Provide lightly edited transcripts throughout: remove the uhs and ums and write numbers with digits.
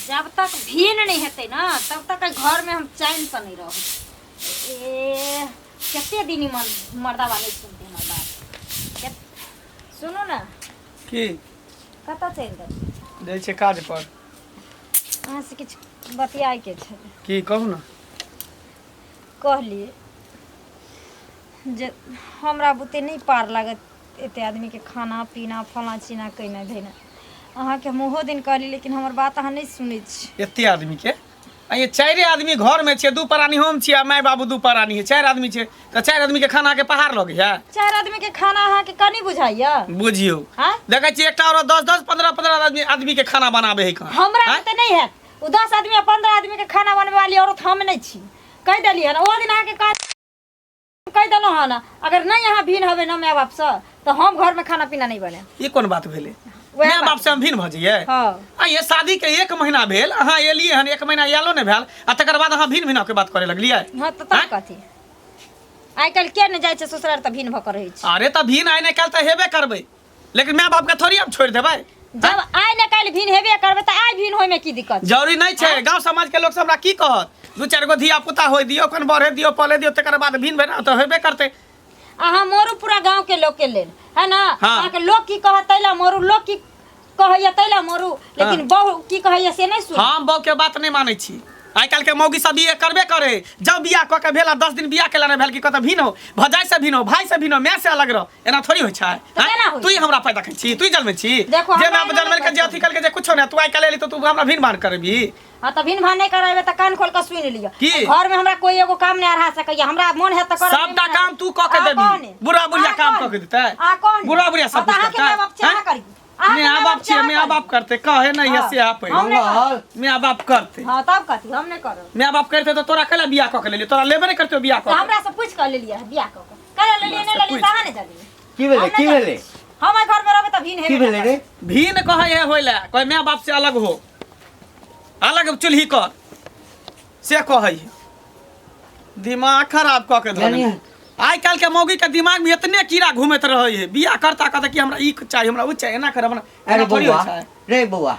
जब तक भीन नहीं हेते ना तब तक घर में हम चैन से नहीं रहो। ए कितने दिन मर्दा वाले सुनते हैं बात। सुनो ना की कत चल जाइ छै काज पर अहाँ से किछ बतियाए के छै की कहू ना कहलिए जे हमरा बुते नहीं पार लागत एते आदमी के खाना पीना फला चीना कइना धइना अहाँ के मुँहो दिन कहली लेकिन हमर बात अहाँ नहीं सुनै छी। एते आदमी के ये चारे आदमी घर में छे, दू प्राणी हम छियै, माय बाबू दू प्राणी है, चार आदमी छे तो चार आदमी के खाना के पहाड़ लगे है। चार आदमी के खाना अहाँ के कनी बुझाइया बुझियो देखे छी एकटा और 10 15 आदमी के खाना बनाबे है कहां हमरा में त नहीं है। उ 10 आदमी या 15 आदमी के खाना बनवे वाली औरत हम नहीं छी। कह देलिए ना ओ दिन अहाँ के कह देलो ह ना अगर नहीं यहाँ भीन हवे ना माय बाप से तो हम घर में खाना पीना नहीं बने। ये कौन बात भेले माय बाप से हम भीन भ जइए। हां ये शादी के 1 महीना भेल अहाँ एलिए हन 1 महीना यालो ने भेल आ तकर बाद अहाँ भीन के बात करे लगलिए। हां त तब कथि आइ काल के न जाय छै ससुराल त भीन भ कर रहै छै। अरे त भीन आइ ने काल त हेबे करबै लेकिन माय बाप के थोड़ी हम छोड़ देबै। जब आइ न काल भीन हेबे करबै त आइ भीन होय में की दिक्कत जरूरी नहीं छै। गांव समाज के लोग से हमरा की कहत 2-4 गो धिया पुता होय दियो कन बढ़े दियो पले दियो तकर बाद भीन भेना त हेबे करते। अहाँ मोरू पूरा गांव के लोग के लेल है ना अहाँ के लोग की कहत तैला मोरू लोग की कहैया तैला मोरू लेकिन बहु की कहैया से नहीं सुन। हम बहु के बात नहीं मानै छी। आइ काल के मौगी सब ये करबे करे जब बियाह क के भेला 10 दिन बियाह केला ने भेल की कत भीनो भजाई से भीनो भाई से भीनो मैं से अलग रह एना थोड़ी होय छै। तू ही हमरा पैदा छी तू ही जन्मे छी जे मैं जन्मे के जे अथी कल के जे कुछो ने तू आइ काल एली तो तू हमरा भीन भान करबी। हां त भीन भान नहीं करबे त कान खोल के सुन लियो घर में हमरा कोई एगो काम नहीं आ सकैया हमरा मन है त कर सबटा काम तू क के देबी बुढ़ा बुढ़िया काम क के देतै बुढ़ा बुढ़िया सब कुछ करतै। मैं बाप छी मैं बाप करते कहे नहीं है से आप मैं बाप करते। हां तब कथि हम नहीं करो मैं बाप करते तो तोरा कला बियाह क के ले तोरा लेबे नहीं करते बियाह क हमरा से पूछ कर ले लिया बियाह क करे ले लिए नहीं ले लिए कहां ने जाबी की भेले हम घर में रहबे त भीन है की भेले रे भीन कहे है होइला कोई मैं बाप से अलग हो अलग चुल्ही कर से कहे दिमाग खराब क के धरे। आइ काल के मौगी के दिमाग में इतने कीड़ा घूमत रहे है बियाह करता कहता कि हमरा ई चाहिए हमरा उ चाहिए एना करब ना। अरे बउआ रे बउआ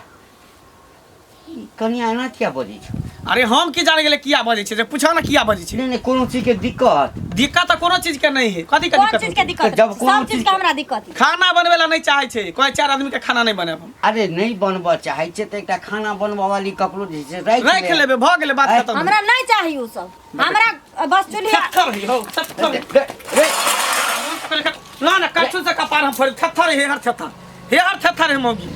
कनिया एना क्या बजै छ। अरे हम की जाने गेले किया बजै छै जे पूछो ना किया बजै छै। नहीं कोनो चीज के दिक्कत तो कोनो चीज के नहीं है कथि के दिक्कत चीज के दिक्कत जब सब चीज के हमरा दिक्कत खाना बनवेला नहीं चाहे छै कोई 4 आदमी के खाना नहीं बनाब हम। अरे नहीं बनबा चाहे छै त एकटा खाना बनबा वाली ककरो जे छै राख लेबे भ गेले बात खत्म। हमरा नहीं चाहिए उ सब हमरा बस चुल्ही ना ना कछु से कपार हम फोड़ थथर हे हर थथर है मौगी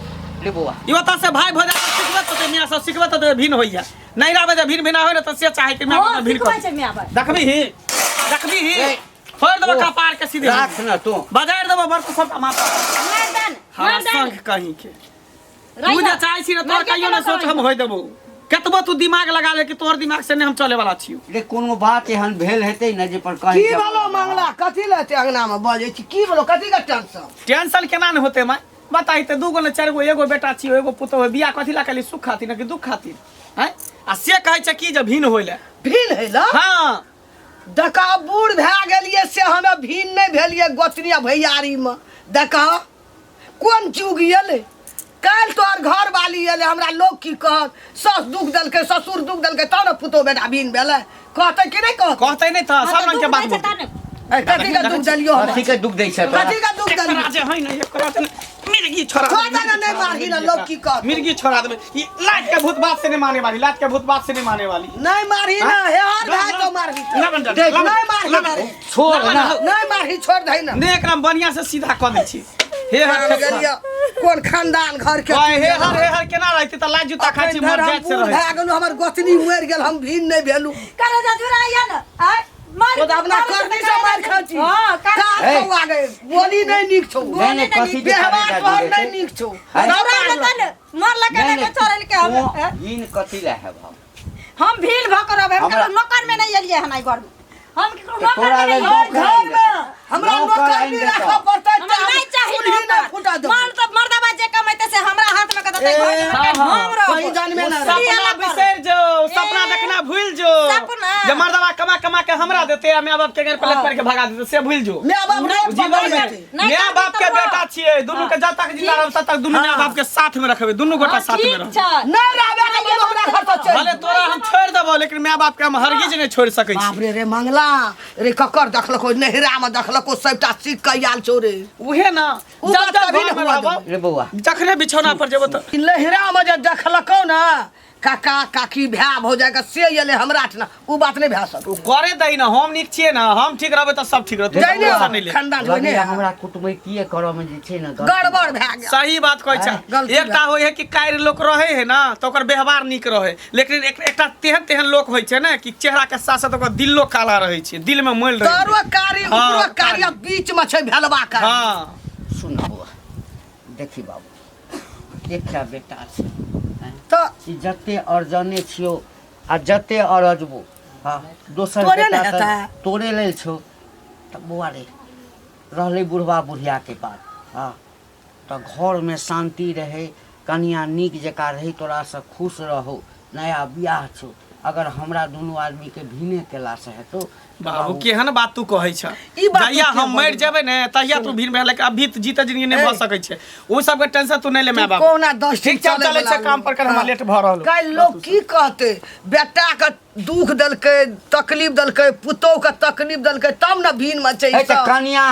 ले बउआ ई बता से भाई भजा सिखबे तो मियां सब सिखबे तो भीन होइया नहीं रहबे जे भीन बिना होय न त से चाहे कि मैं भीन कर देखबी ही फोड़ देबो कपार के सीधे राख ना तू बजाएर देबो बरक सब माथा हां संग कहीं के तू जे चाहे छी न तोर कहियो न सोच हम होय देबो कतबो तू दिमाग लगा ले कि तोर दिमाग से नहीं हम चले वाला छियो। रे कोनो बात एहन भेल हेतै न जे पर कहीं की बोलो मंगला कथि लेते अंगना में बजे छी की बोलो कथि का टेंशन केना न होते माय बताई ते 2 गो न 4 गो एगो बेटा छियो एगो पुतो है बियाह कथि ला केली सुख खातिर न कि दुख खातिर हैं आ से कहै छै कि जे भीन होइले भीन हैला। हां दका बूढ़ भै गेलिए से हमें भीन नहीं भेलिए गोतनिया भैयारी में दका कोन चुग गेले काल तोर घर वाली एले हमरा लोग की कहत सस दुख दल के ससुर दुख दल के त न पुतो बेटा भीन भेले कहते कि नहीं कहते नहीं था सब रंग के बात कथि का दुख दलियो कथि के दुख दै छै कथि का दुख दलियो राजे है नहीं एकरा मिर्गी छोड़ा छोड़ा ना नहीं मारही ना लोग की कहत मिर्गी छोड़ा दे ये लात के भूत बात से नहीं मारने वाली लात के भूत बात से नहीं मारने वाली नहीं मारही ना हे हर भाई तो मारही ना बन जा नहीं मारही छोड़ ना नहीं मारही छोड़ दई ना ने एकरा बढ़िया से सीधा कर दै छी हे हर गेलिया कोन खानदान घर के हे हर केना रहते त लाज जूता खाइ छी मर जात से रहे भाग गेलु हमर गोतनी मर गेल हम भीन नहीं भेलु करे जा जुराइया न मार तो अपना करनी से मार खाची हां का तो आ गए बोली नहीं निक छौ नहीं कथि के तोहर नहीं निक छौ मार लगा के छोड़ल के हम भीन कथि ला है हम भील भकर अब हम नौकर में नहीं एलिए हनाई घर में हम तोरा ले घर में हमरा नौकर नहीं रखा पड़ता नहीं चाहिए मार तो मर्दाबा जे कमाइते से हमरा हाथ में कदते हम कहीं जान में ना सपना बिसर जो सपना देखना भूल जो जे मर्दाबा कमा कमा के हमरा देते मैं बाप के घर पलट पर के भगा देते से भूल जो मैं बाप जीवन में मैं बाप के बेटा छिए दोनों के जब तक जिंदा रहब तब तक दोनों मां बाप के साथ में रखबे दोनों गोटा साथ में रह नहीं रहबे हो लेकिन माय बाप के हम हरगिज नहीं छोड़ सकै बाप छी रे रे मंगला रे ककर देखलको नहिरा में देखलको सबटा सीख के आयल छौ रे उहे ना उ जब बात जब अभी घर में न हुआ रहबो रे बौआ जखने बिछौना पर जेबो त नहिरा में जब देखलको ना काका काकी भाय भौजाई से एले हमरा ठना उ बात नहीं भै सक उ करे दै ना हम नीक छियै ना हम ठीक रहबै त सब ठीक रहतै जाइने टेंशन नहीं ले खानदान होइने लगैया हमरा कुटुम्बीय करऽ में जे छै ने गड़बड़ भै गेल सही बात कहै छै गलती एकटा होय है कि कायर लोक रहे है ना तो ओकर व्यवहार नीक रहे लेकिन एकटा तेहन तेहन लोक होय छै ना कि चेहरा के साथ साथ ओकर दिलो काला रहे छै दिल में मोल रहे तोरो कारी उपरो कारी बीच में छै भेलवा का हां सुन बौआ देखी बाबू एकटा बेटा छै तो ई जते अर्जने छियो आ जते अरजबो हाँ दोसर तोरे ने बेटा हेतै। तोरे लेल छौ त बौआ रे रहले बुढ़वा बुढ़िया के बात हाँ तो घर में शांति रहे कनिया नीक जका रही तोरा से खुश रहो नया बियाह छौ अगर हमरा दोनों आदमी के भिने केला से हेतौ बाबू केहन बात तू कहै छ ई बात जहिया तू हम के मर जेबै ने तहिया तू भीड़ भेल अभी तो जीते जिंदगी नहीं भ सकै छै ओ सब के टेंशन तू नहीं ले मैं बाबू कोना 10 ठीक चले छै काम पर कर हमरा लेट भ रहल काल लोग की कहते बेटा के दुख दलकै तकलीफ दलकै पुतौ के तकलीफ दलकै तब न भीन में छै है त कनिया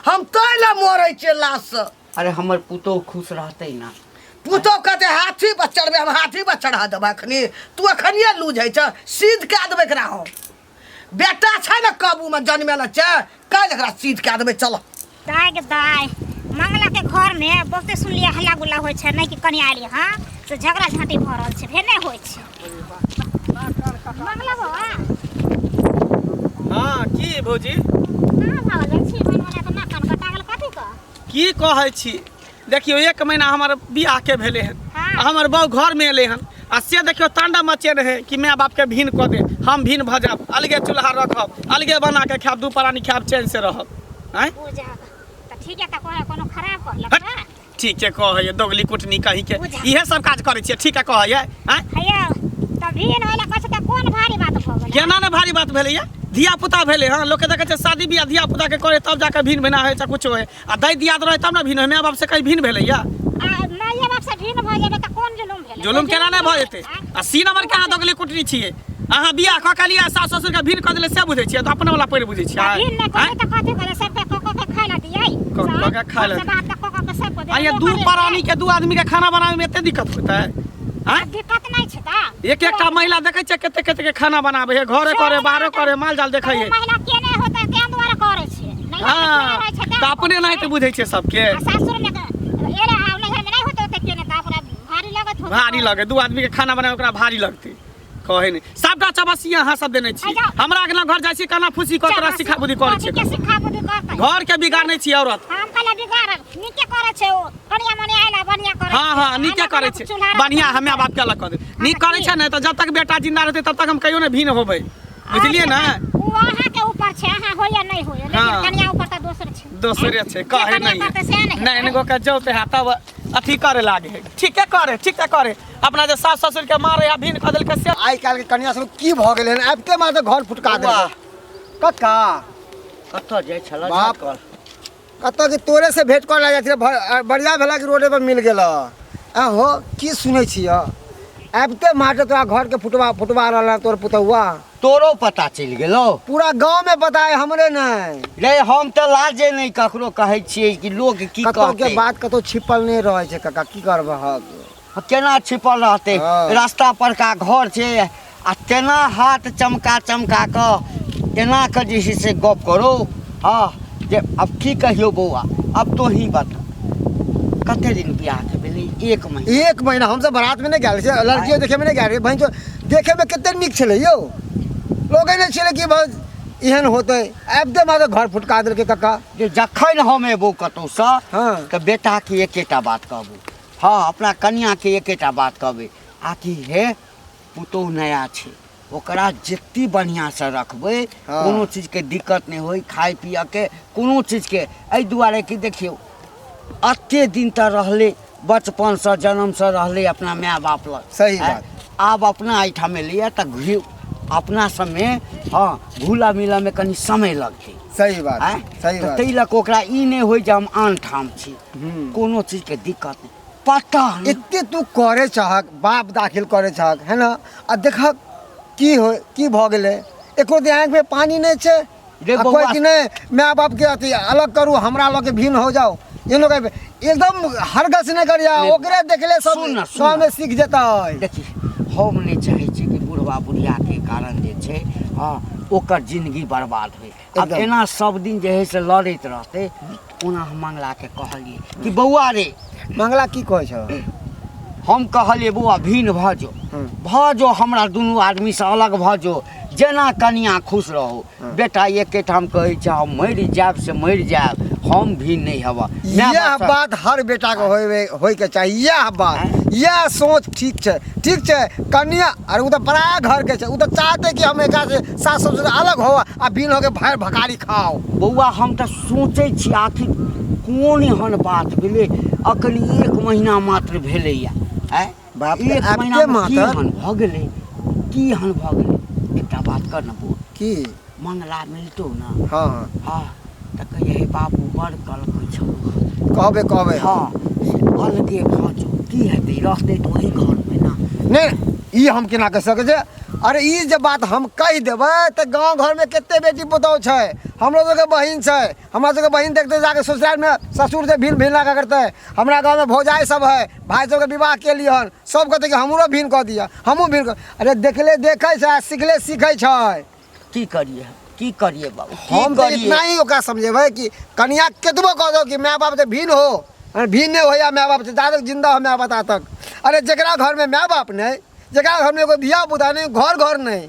हम तैले मरै छै लाश से अरे हमर पुतौ खुश रहतै ना पुतौ कहते हाथी पर चढ़बे हम हाथी पर चढ़ा देब अखनी तू अखनिए लूज है छ सीध कए देबै एकरा हम बेटा छै न काबू में जन्मेला छै काल एकरा सीध कए देबै चल दाय के दाय मंगला के घर में बहुते सुनलिए हल्ला गुल्ला होइ छै नहीं कि कनिया आली हां से झगड़ा झांटी भ रहल छै फेर नहीं होइ छै मंगला बाबा हां की भौजी कहां भागल छी बनवाला त ना कान कटा गेल कथि का की कहै छी देखियो 1 महीना हमर बियाह के भेले हन हाँ। हमर बहु घर में एले हन आ से देखियो तांडा मचे रहे कि माय बाप के भीन क दे हम भीन भजब अलगे चूल्हा रखब अलगे बना के खाब दू परानी खाब चैन से रहब हैं बुझा त ठीक है त कोनो खराब कर हट। लगता ठीक है कहै दोगली कुटनी कही के बुझा। इहे सब काज करे छियै ठीक है कहै हैं हैया त भीन होला कछ त कोन भारी बात भ गेल केना ने भारी बात भेलै या धिया पुता भेले हां लोग के देखे छै शादी बियाह धिया पुता के करे तब जाके भीन बना होय छै कुछ होय आ दै दियाद रहे तब ना भीन होय माय बाप से कहीं भीन भेलै या माय बाप से भीन भ जेबे त कोन जुलुम भेल जुलुम केना ने भ जेतै आ सी नंबर के अहाँ दोगली कुटनी छियै अहाँ बियाह क के लिया सास ससुर के भीन क देले से बुझै छियै तो अपने वाला पहिले बुझै छियै भीन नहीं करे त कथि करे सब के कोको के खाय ला दियै कोको के खाय ला सब बात त कोको के सब को दे आ ये दू परानी के दू आदमी के खाना बनावे में एते दिक्कत होता है हैं दिक्कत नहीं छै त एक एकटा महिला देखे छै कते कते के खाना बनावे है घरे करे बाहरे करे माल जाल देखै है महिला के नहीं होता तें द्वारा करे छै नहीं हां रहे छै त अपने नहीं तो बुझै छै सबके सासुर में एरे आव नहीं होता त के ने त अपना भारी लगत हो भारी लगे दू आदमी के खाना बनावे ओकरा भारी लगते कहे नहीं सबटा चबसिया अहाँ सब देने छी हमरा के ना घर जाय छी काना फुसी क तोरा सिखा बुद्धि करे छी के सिखा बुद्धि करतै घर के बिगाड़ नहीं छी औरत हम कला बिगाड़ नीके करे छै ओ कनिया मने आइला बढ़िया करे हाँ हाँ नीके करे छै बढ़िया हमे बाप के अलग कर दे नीक करे छै ने तो जब तक बेटा जिंदा रहते तब तक हम कहियो ने भीन होबै बुझलिए ना वो अहाँ के ऊपर छै अहाँ होया नहीं होया लेकिन हाँ। कनिया ऊपर त दोसर छै दोसरे छै कहे कनिया नहीं करतै से नहीं नहीं इनको के जोते है तब अथी करे लागे है ठीक है करे अपना जे सास ससुर के मारे या भीन क देल के से आइ काल्हि के कन्या सब की भ गेलै हन आबिते मात्र घर फुटका दे कक्का कतऽ जाइ छल बाप कतऽ कि तोरे से भेंट कर जाइ छै बढ़िया भेला कि रोडे पर मिल गेल हो की सुनै छिय आबिते मात्र तोरा घर के फुटवा रहल तोर पुतहुआ तोरो पता चलि गेलो पूरा गांव में पता है हमरे नहीं रे हम तऽ लाजे नहीं ककरो कहै छियै कि लोग की कतौ के कहतै बात कतौ छिपल नहीं रहे छै कक्का की करबह केना छिपल रहतै हाँ। रास्ता पर का घर छै आ तेना हाथ चमका क एना के जे छै से गप करो हाँ जे अब की कहियो बौआ अब तो ही बता कते दिन बियाह के भेलै 1 महीना 1 महीना हमसे बारात में नहीं गए छै लड़कियों देखे में नहीं गए भाई जो देखे में कितने निक छले यो लोग नहीं छले कि बस एहन होते आबिते मात्र घर फुटका देल के कक्का जे जखन हम एबो कतौ से हाँ तऽ बेटा के एकेटा बात कहबू हाँ अपना कन्या के एकेटा बात कहबै आकि हे पुतौह नया छै ओकरा जत्ती बढ़िया से रखबै हाँ। कोनो चीज के दिक्कत नहीं होई खाए पिए के कोनो चीज के एहि दुआरे कि देखियो अते दिन तऽ रहले बचपन से जन्म से रहले अपना माय बाप लग सही हैं? बात। आब अपना एहिठाम लिया तऽ घुर अपना समय हाँ घुला मिला में कनी समय लगतै सही बात हैं? सही तऽ बात ताहि लऽ कऽ ओकरा ई नहि होय जे हम आन ठाम छी कोनो चीज के दिक्कत नहीं पता नहीं इतने तू करे चाहक बाप दाखिल करे चाहक है ना आ देखक की भऽ गेलै एको दिन आँखि में पानी नहीं छे रे कोई बौआ कि नहीं माय बाप के अथी अलग करू हमरा लोग के भिन्न हो जाओ ये लोग एकदम हरगस नहीं करिया ओकरे देखले सब सुन न, सुन गाँव न। में सीख जेतै देखी हम नहीं चाहे छी कि बुढ़वा बुढ़िया के कारण जे छै हाँ ओकर जिंदगी बर्बाद होय अब एकदम। एना सब दिन जे है से लड़ैत रहते ओना हम मंगला के कहलिए कि बौआ रे मंगला की कहै छौ हम कहलिए बौआ भिन्न भऽ जो हमरा दुनू आदमी से अलग भऽ जो जेना कनिया खुश रहो बेटा एकेठाम कहै छै हम मरि जायब से मरि जायब हम भी नहीं हवा यह बात हर बेटा को होय के चाहिए यह बात यह सोच ठीक है कन्या अरे उ तो पराया घर के उ तो चाहते कि हम एक से सास ससुर अलग हो आ बिन हो के भाई भकारी खाओ बौआ हम तो सोचे छी आखिर कोन एहन बात भेलै अखन 1 महीना मात्र भेलैया बाप रे, एक आपके महीना में की मात्र? हन भऽ गेलै की हन भऽ गेलै एकटा बात कर न बौआ की मंगला मिलतो न हाँ हाँ तऽ कहिए हे बाबू बड़ कलकै छौ कहबे हाँ से अलगे भाजो की हेतै रहतै तऽ वही घर में ना नहीं ई हम केना कह सकै छै अरे ई जे बात हम कह देबै तऽ गांव घर में कते बेटी पुतौह छै हमरो सबके बहिन छै हमरा सबके बहिन देखते जाके ससुराल में ससुर से भिन्न भिन्न लगा करते हमरा गांव में भौजाई सब है भाई सबके विवाह के लिए हन सब कहते कि हमरो भिन्न कह दिया हमहूँ भिन्न कह अरे देखले देखे छै सिखले सीखे छै की करिए बाबू हम तो इतना ही ओकरा समझेबै कि कनिया केतबो कह दो कि माय बाप से भिन्न हो भिन्न नहीं हो या माय बाप से ज्यादा जिंदा हो माय बाप तक अरे जकरा घर में माय बाप नहीं जकरा घर में कोई धिया पुता नहीं घर नहीं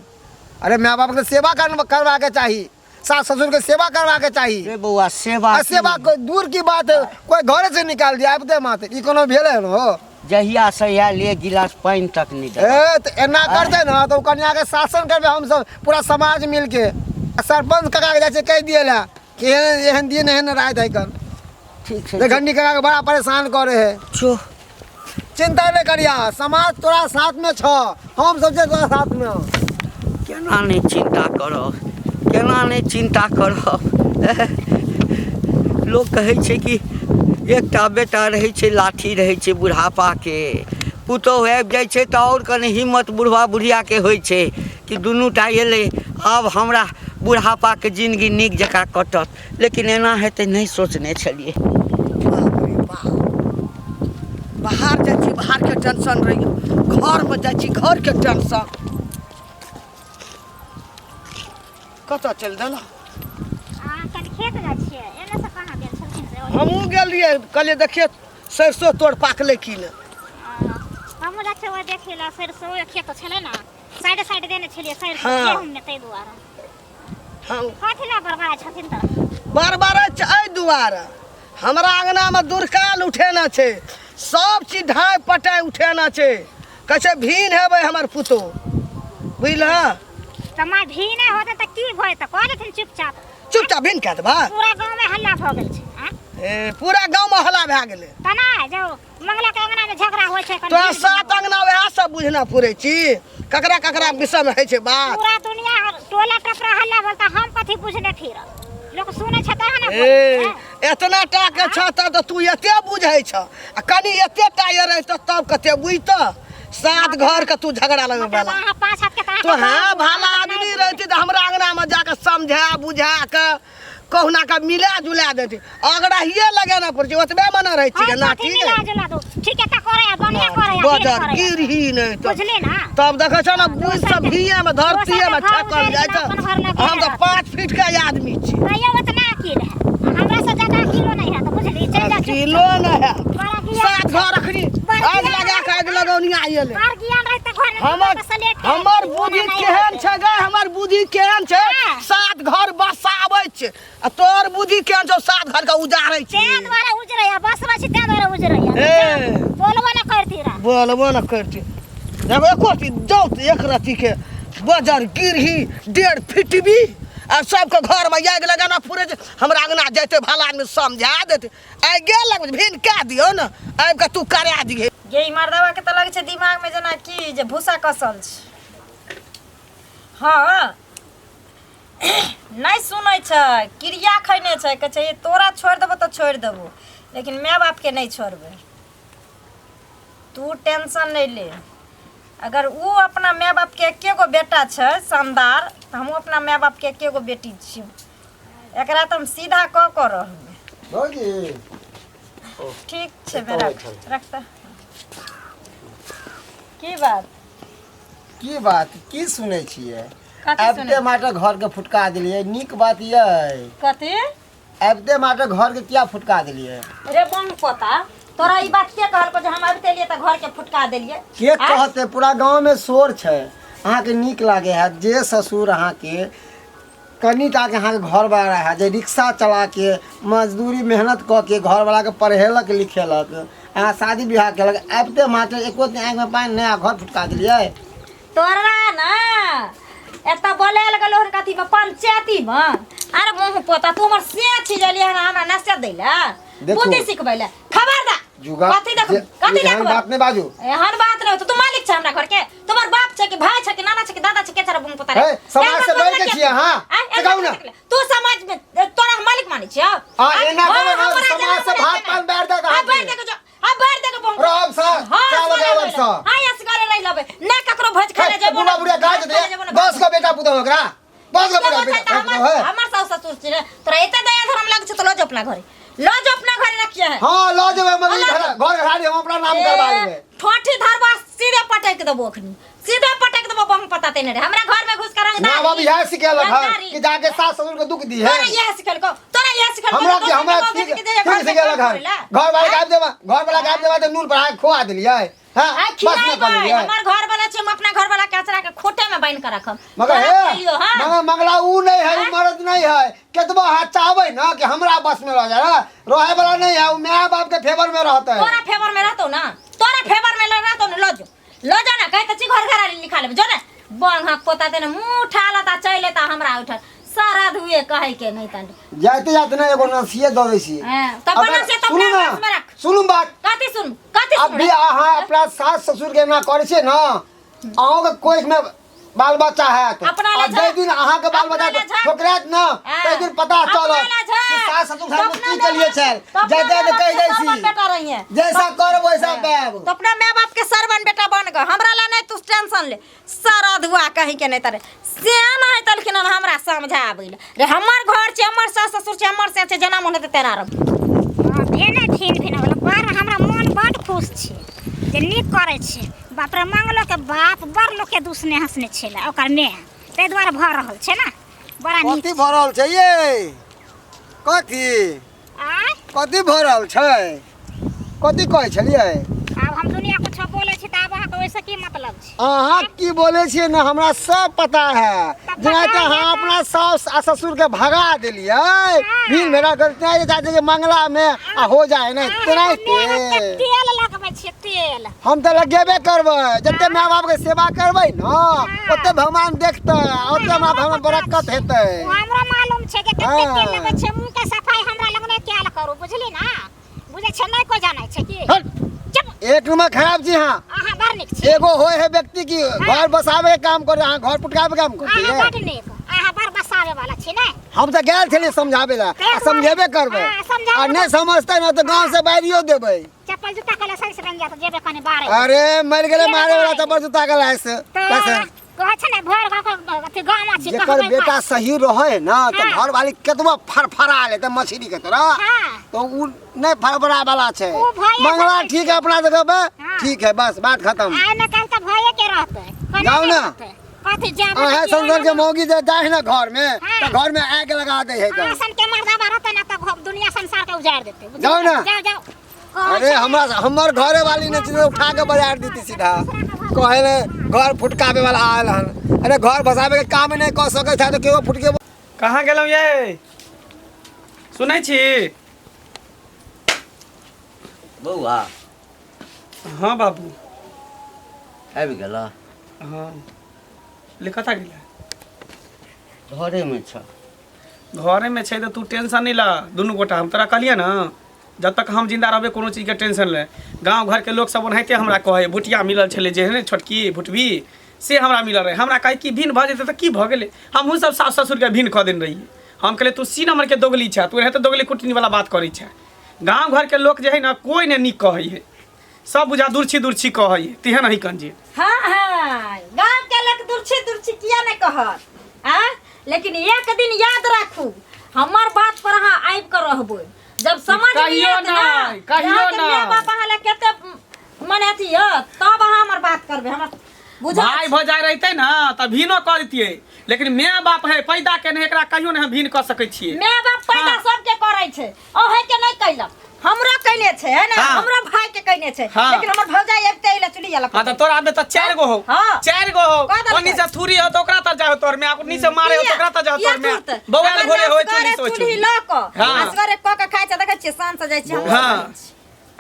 अरे माय बाप के सेवा करवा के चाहिए सास ससुर के सेवा करवा के चाहिए रे बौआ सेवा सेवा कोई दूर की बात है कोई घर से निकाल दिया आबते माते ई कोनो भेले हो जहिया से या ले गिलास पानी तक नहीं दे ए तो एना करते ना तो कन्या के शासन करबे हम सब पूरा समाज मिल के सरपंच काका के जाके कह दिए ला कि एहन दिन एहन रात है कर ठीक है घंटी काका के बड़ा परेशान करे है छो चिंता नहीं करिया समाज तोरा साथ में छ हम सब तोरा साथ में हो केना नहीं चिंता करो लोग कहै छै कि एकटा बेटा रहै छै लाठी रहै छै बुढ़ापा के पुतौह आबि जाइ छै तऽ और कने हिम्मत बुढ़वा बुढ़िया के होइ छै कि दुनूटा एलै आब हमरा बुढ़ापा के जिंदगी नीक जकाँ कटत लेकिन एना हेतै नहीं सोचने छलिए बाहर जाइ छी बाहर के टेंशन रहियो घर में जाइ छी घर के टेंशन कतऽ चल देला कल खेत जाइ छियै एने से कहाँ गेल छलखिन से हमहूँ गेलियै कहलियै देखिए सरसों तोड़ पाकलै कि ने हमहूँ जाइ छियै ओहि देखै लए सरसों खेत छलै ने साइड देने छलियै सरसों हाँ। गेहूँ ने ताहि दुआरे हम कथी लए बरबाद छथिन तऽ बार एहि दुआरे हमरा अंगनामे दुरकाल उठेना छै सब चीज ढाइ पटाइ उठेना छै कहै छै भीन हेबै हमर पुतोह बुझलह तऽ माय भी नहि होतै तऽ की भय तऽ कह देथिन चुपचाप भीन कए देबा पूरा गाँव में हल्ला भऽ गेल छै ए पूरा गाँवमे हल्ला भए गेलै तना जो मंगला के अंगना में झगड़ा होइ छै तोरा सात अंगना वएह सब बुझना पुरै छी ककरा विषयमे होइ छै बात पूरा दुनिया टोला टपरा हल्ला बोलता हम कथी बुझने फिर लोग सुनै छै तहन ने ए एतना टा के छ तऽ तू एते बुझै छ आ कनी एते टा ये रहित तब कते बुझत सात घर के तू झगड़ा लगबेला पाँच हाथ के तो हाँ भाला आदमी रहती तो हमरा अंगना में जाके समझा बुझा के कहुना का मिला जुला देती अगड़ा हिये लगाना पड़ छै ओतबे मना रह छी ना ठीक है ठीक है त करे बढ़िया करे बजर गिरही नहीं तो बुझली ना तब देखे छ ना बुझ सब हिये में धरतीये में ठकल जाय छ हम तो 5 फीट के आदमी छी कहियो उतना की रहे हमरा से ज्यादा किलो नहीं है तो बुझली चल जा किलो न है सात घर रखनी आग लगा के आग लगौनी आइले बार ज्ञान रहे त घर हमर बुद्धि केहन छै गे हमर बुद्धि केहन छै सात घर बसाबै छै आ तोर बुद्धि केहन छौ सात घर के उजाड़ै छै तें द्वारा उजरैया बसबै छी तें द्वारा उजरैया बोलबो न करती रा बोलबो न करती जब एको जाऊ एक रति के बजर गिरही 1.5 फीट भी आ सबके घर में आग लगाना पूरे हमरा अंगना जैते भला आदमी समझा देते आइ गेल लग भिन कह दियो न आबि के तू करा दिहे गे मर्दवा के त लगे छै दिमाग में जेना की जे भूसा कसल छै हाँ नहीं सुनै छै क्रिया खैने छै कहै छै तोरा छोड़ देबो तो छोड़ देबो लेकिन माय बाप के नहीं छोड़बै तू टेंशन नहीं ले अगर वो अपना माय बाप के एके गो बेटा छै शानदार तो हम अपना माय बाप के एके गो बेटी छियै एकरा तो हम सीधा क रहबै भौजी ठीक छै बेटा रखता की बात की सुनै छियै कथी आबिते सुनै माटे घर के फुटका दिलियै नीक बात ये कथी आबिते माटे घर के किया फुटका दिलियै रे बंग पोता तोरा ई बात के कहलको जे हम आबिते लिए त घर के फुटका देलिए के कहते पूरा गांव में शोर छै अहाँ के नीक लागे है जे ससुर अहाँ के कनिटा के अहाँ के घर वाला है जे रिक्शा चला के मजदूरी मेहनत क के घर वाला के पढ़ेलक लिखेलक अहाँ शादी ब्याह केलक आबिते माटे एको दिन आँखि में पानि नया घर फुटका दिलियै तोरा ना एत बोले लगलो हन कथी में पंचायती में अरे मुंह पोता तू हमर से छी जलिए हन हमरा नस्ता दैला बुद्धि सिखबैला खबरदार जुगा कथी देखब बात नहीं बाजू हर बात नहीं तो तू मालिक छ हमरा घर के तुम्हार बाप छ कि भाई छ कि नाना छ कि दादा छ के छरा बुंग पोता रे समाज से बैठ के छियै हां कहू ना तू समाज में तोरा मालिक माने छ हां एना करे समाज से भात पान बैठ दे हां बैठ दे जो हां बैठ दे बुंग राम सा चल जाओ सा हां यस करे रह लबे ना ककरो भज खाने जेबो बुढ़ा बुढ़ा गाज दे 10 का बेटा पुतो ओकरा 10 का बेटा है हमर सास ससुर छी तोरा एते दया धर्म लाग छ तो लो जो अपना घरे लो जो अपना घरे रखिए है हां लो जो मम्मी घर घाड़ी हम अपना नाम करवा लेबे ठोठी धरबा सीधे पटक देबो अखनी सीधे पटक देबो बंग पता तेने रे हमरा घर में घुस कर रंग ना बाबू यह सिखेल कि जाके सास ससुर को दुख दी है तोरा यह सिखल को हमरा ठीक सिखेल घर वाला गाब देबा तो नून पड़ा खोआ देलिए हां बस में कर लिया हमर घर वाला छै हम अपना घर वाला कचरा के खोटे में बांध कर रखम मगर है मंगला ऊ नहीं है ऊ मर्द नहीं है केतबो हाथ चाहबे ना कि हमरा बस में रह जाए रहे वाला नहीं है ऊ माय बाप के फेवर में रहता है तोरा फेवर में रहतो ना तोरा फेवर में रहतो ना लो जो ना कहे त ची घर घरा लिखा ले जो ना बंग हक पोता देने मुंह उठा लता चले ता हमरा उठ सारा धुए कहे के नहीं तन जाते जाते ना एगो नसिए द दै छी तब बना से तब पास में रख सुनु बात कथि सुन अभी अहाँ अपना सास ससुर के ना करे छे ना अहों के कोई में बाल बच्चा है तो और जे दिन अहाँ के बाल बच्चा ठोकरात ना ते दिन पता चलत कि सास ससुर हम की के लिए छै जाते ने कह दै छी बेटा रही है जैसा करब वैसा पाब तो अपना माय बाप के सरवन बेटा बन ग हमरा ला नहीं तू टेंशन ले सारा धुआ कहि के नहीं तरे सियाना है तलखिन हमरा समझाबैल रे हमर घर छै हमर सास ससुर छै हमर से छै जना मन ते तेरा रब भेने ठीक भेने वाला पर हमरा मन बड़ खुश छै जे नीक करे छै बाप रे मंगलो के बाप बड़ लोग के दुसने हंसने छेला ओकर ने ते द्वारा भ रहल छै ना बड़ा नीक कथि भरल छै ये कथि भरल छै कथि कहै छलियै अब हम दुनिया कुछ बोले छी त अब अहाँ के वैसे की मतलब छै अहाँ की बोले छियै ना हमरा सब पता है जेनाते अहाँ अपना सास आ ससुर के भगा देलियै फिर मेरा करते है चाहते कि मंगला में आ हो जाए ना तेनाहिते तेल लगबै छी तेल हम तो लगेबे करबै जते माय बाप के सेवा करबै ना ओते भगवान देखतै ओते हमरा भगवान बरकत हेतै हमरा मालूम छै कि कते तेल लगै छै मुंह के सफाई हमरा लगने क्या करू बुझली ना बुझे छै नहीं को जानै छै की एक नंबर खराब जी हाँ अहाँ बड़ नीक छी एगो होय है व्यक्ति की घर बसावे के काम करे अहाँ घर पुटकावे के काम करती अहाँ है बड़ नीक अहाँ बड़ बसावे वाला छी नै हम तो गेल छलिए समझावे ला आ समझेबे करबै आ नहीं समझतै ना तो गांव से बाहरियो देबै चप्पल जूता के लाइसेंस बन जात जेबे कने बारे अरे मर गेले मारे वाला चप्पल जूता के लाइसेंस कैसे कहै छै ने भर अथी गाम छी जेकर बेटा सही रहे ना तो घर वाली केतबो फरफरा ले त मछली के तरह तो उ नहीं फरफरा वाला छै मंगला ठीक है अपना जगह पे ठीक है बस बात खत्म आइ न कल त भये के रहतै जाओ ना कथि जाबे है संसार के मौगी जे जाए ना घर में तो घर में आग लगा दे है तो सन के मर्दा रहतै ना त दुनिया संसार के उजाड़ देतै जाओ ना जाओ अरे हमर घरे वाली ने चीज उठा के बाजार देती सीधा कहले घर फुटकावे वाला आयल हन अरे घर बसावे के काम नहीं कर सके था तो केओ फुटके कहाँ गेलौ ये सुनै छी बौआ हाँ बाबू आबि गेला हाँ लिखता गेला घरे में छ घरे में छै तो तू टेंशन नहीं ला दुनू गोटा हम तोरा कहलिए ना जब तक हम जिंदा रहबे कोनो चीज के टेंशन ले गांव घर के लोग सब ओनाहिते हमरा कहे भुटिया मिलल छले जे है छोटकी भुटबी से हमरा मिलल रहे हमरा कहे कि भिन भ जेते त की भ गेले हमहू सब सास ससुर के भिन ख देन रही हम कहले तू सी नंबर के दोगली छ तू रहते दोगली कुटनी वाला बात करी छ गांव घर के लोग जे है ना कोई ने निक कहे है सब बुझा दूरछी कहे है तिहे नहीं कंजे हां हां गांव के लोग दूरछी किया नहीं कहत आ लेकिन एक दिन याद राखू हमार बात पर अहाँ आइब कर रहबो जब समझ में कहियो आएत ना नहीं, कहियो यहाँ के माय नहीं। बाप अहाँ ले केते मने अथी है तब अहाँ हमर बात करबे हमर बुझा भाई भौजाई रहते ना त भीनो कर दितिए लेकिन माय बाप है पैदा केने एकरा कहियो नहीं हम भीन कर सकै छियै माय बाप पैदा हाँ। सबके करै छै ओहे के नहीं कैलक हमरो कैने छै है ना हाँ। हमरो भाई के कैने छै हाँ। लेकिन हमर भौजाई आबिते इला चुली जाला हां त तोरा में त 4 गो हो हाँ। 4 गो हो कह देलकै। ओनी से थूरी हो त ओकरा त जाओ तोर में अपनी से मारे हो त ओकरा त जाओ तोर में बौआल घोरे होय चुली सोच चुली ल क हाँ। असगरे क के खाइ छ देखै छियै शान से जाइ छी हम हाँ।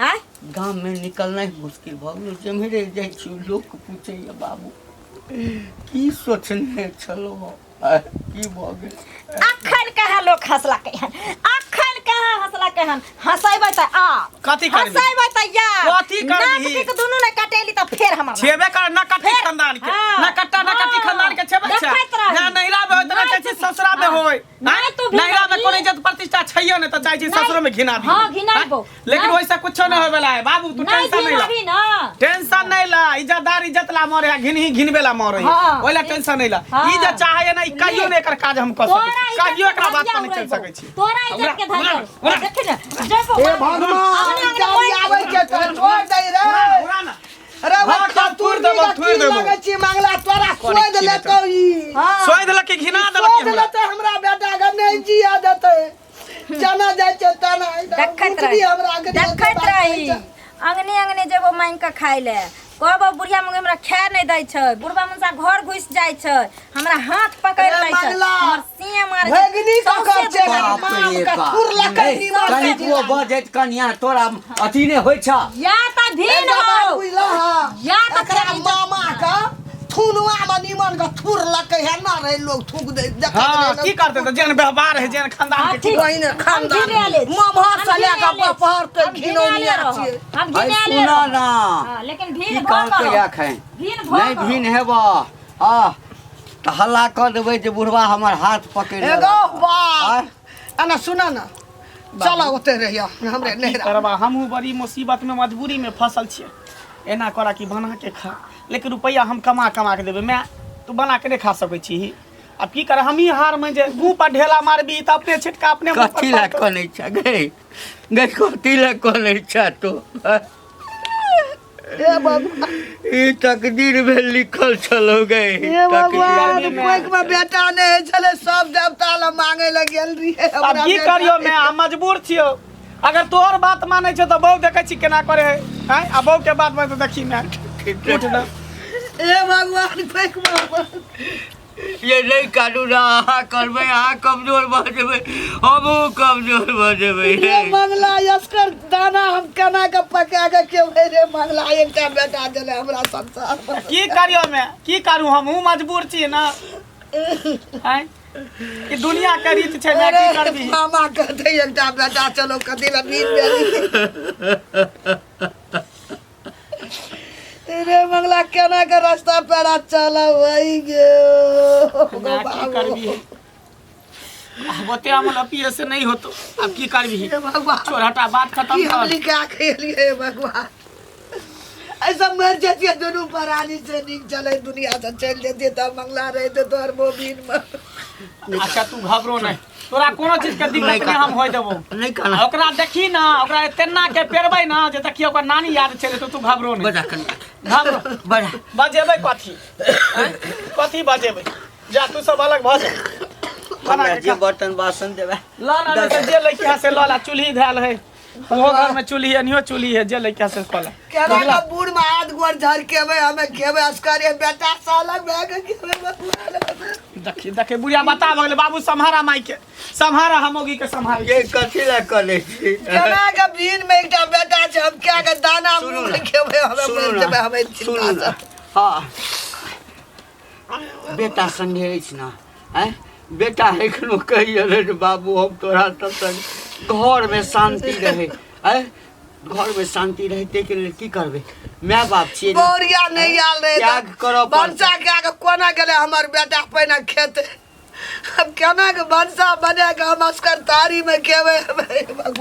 आय गाँव में निकलना मुश्किल भऽ गेलै जेम्हरे जाइ छी लोक पूछैया बाबू की सोचने छलो की भऽ गेल अखन कहाँ लोग हंसला कहन अखन कहाँ हंसला कहन हंसाइबै त आ कथी करबी? हंसाइबै त या कथी करबी? नाक के दुनू ने कटेली त फेर हमर छेबे कर न कट्टी फेर। खानदान के हाँ। न कट्टा न कट्टी हाँ। खानदान के छेबे छै देखैत रही। ना नहिरा में होय त नहीं कहै छी तू- ससुरा में हाँ। होय नहीं तू भी नहिरा में करबी। कोनो इज्जत प्रतिष्ठा छैयो ने त जाइ छी नहीं। ससुरो में घिना दी हाँ, घिनाइबो। लेकिन नहीं। वैसा कुछो नहीं होय वाला है बाबू तू नहीं टेंशन नहीं ला अभी ना टेंशन नहीं ला इज्जतदार इज्जत ला मरे है घिन ही घिनबे ला मरे है हाँ। ओइला टेंशन नहीं ला हाँ। ई जे चाहे ना ई कहियो ने एकर काज हम कर तोरा सकै इज्जत कहियो एकरा बात पर धरिया नहीं चल उड़ैबो। सकै छी तोरा इज्जत के धरिया उड़ा। देखे ने जब ए भगवान जब आबै के तो छोड़ दे रे उड़ा ना अरे हाँ, वो तब थूर देबो, थूर देबो। लगे छी मंगला तोरा कोने सोद छी लेतो ई हां सोई देलक कि घिना देलक सोद हमरा लेतो हमरा बेटा के नहीं जिया देते जना जाय छै तना देखैत रही रही हमरा के देखैत रही अंगने अंगने जेबो मांग के खाइ ले कहबो बुढ़िया मुंगे हमरा खाए नहीं दै छै बुढ़बा मुंसा घर घुस जाइ छै हमरा हाथ पकड़ अरे लै छै मंगला, हमर सीए मार भगनी का कर छै बाप मां रे के बाप। थुर लकै निमन से कनिको बजैत कनिया तोरा अथी ने होइ छ या त भीन हो या त एकरा मामा का थुनुआ में निमन का थुर लकै है ना रे लोग थूक दे हां की करते त जेन व्यवहार है जेन खानदान के ठीक। कोई ने खानदान हम घिने ले छी। मामा हम से लेकर घिने ले छी। बपहर के हम घिनौनिया घिने ले छिए रहब। हम भाई घिने ले सुना रहब। ना हाँ, लेकिन की भीन कहलकै भो एखन भीन भो नहीं भिन हेबा आ त हल्ला कर देबै जे बुढ़वा हमर हाथ पकड़ि एगो लेलक। बात एना सुना ना चलो ओते रहिया हमरे की नहरा करबा हमहू बड़ी मुसीबत में मजबूरी में फसल छियै एना करा कि बना के खा लेकिन रुपया हम कमा के देबै मैं तू बना के नहीं खा सकै छी अब की करे हम ही हार में जे मुंह पर ढेला मारबी त अपने छिटका अपने मुंह कथी पर लए कनै छ गै गै कथी लए कनै छ तो ए बाबा ई तकदीर में लिखल छलो गै ए भगवान तकदीर में। कोई में बेटा नहीं चले सब देवता ला मांगे लग गेल रहिए अब की करियो मैं हम मजबूर छियो अगर तोहर बात मानै छ त बहु देखै छी केना करे है हैं आ बहु के बात में तो देखी मैं उठ ना ए भगवान कोई ये नहीं कानू ना अहाँ करबै अहाँ कमजोर भऽ जेबै हमहूँ कमजोर भऽ जेबै ये मंगला यसकर दाना हम केना के पका के केबै रे मंगला एकटा बेटा देले हमरा संसार में। की करियो मैं की करू हमहू मजबूर छी ना हैं ई दुनिया के रीत छै मैं की अरे करबी मामा कहते एकटा बेटा चलो कथी ला बीन बेली तेरे मंगला केना के रास्ता पेड़ा चला वही गयो मैं की करबी अब ओते अमल अपिए से नहीं होतो अब की करबी हे भगवान छोड़ हटा बात की खत्म हम कर लिखा खेलिए भगवान ऐसा मर जाती दोनों प्राणी से निक चले दुनिया से चल जाती तब मंगला रहते तो हर मोबिन में अच्छा तू घबरो नहीं तोरा कोनो चीज के दिक्कत नहीं हम होय देबो नहीं कहना ओकरा देखी ना ओकरा तेना के पेरबै ना जे देखियो ओकर नानी याद छले तो तू घबरो नहीं बजा कनिया घबरो बजा बजेबै कथी हैं? कथी बजेबै जा तू सब अलग भ जा बना हमरा के जे बर्तन बासन देबै ला ना नहीं तो जे लइका से ला चूल्ही धैल है वो घर में चूल्ही है नियो चूल्ही है जे लइका से खोला केना का बूढ़ में हाथ गोर झर केबे हमें केबे अस्करे बेटा सालक बैग केबे भगवान देखी देखी बुढ़िया बता भगले बाबू सम्हारा माई के सम्हारा हमोगी के सम्हार ये कथी लए करै छी केना का बीन में एकटा बेटा छै हम क्या के दाना सुनू मुंह ना, में केबे हमें सुनू बोल ना, देबे हमें सुनू चिंता ना। से हाँ बेटा संगे अछि ना हैं बेटा एखनो कहिए रे बाबू हम तोरा संग घर में शांति रहे हैं घर में शांति रहते के लिए की करबे माय बाप छियै ना। बोरिया नहीं आल रहे त्याग करो बंसा के आगे कोना गेले हमर बेटा पहिने खेते अब केना के बंसा बने के हम अस्कर तारी में केबे भगवान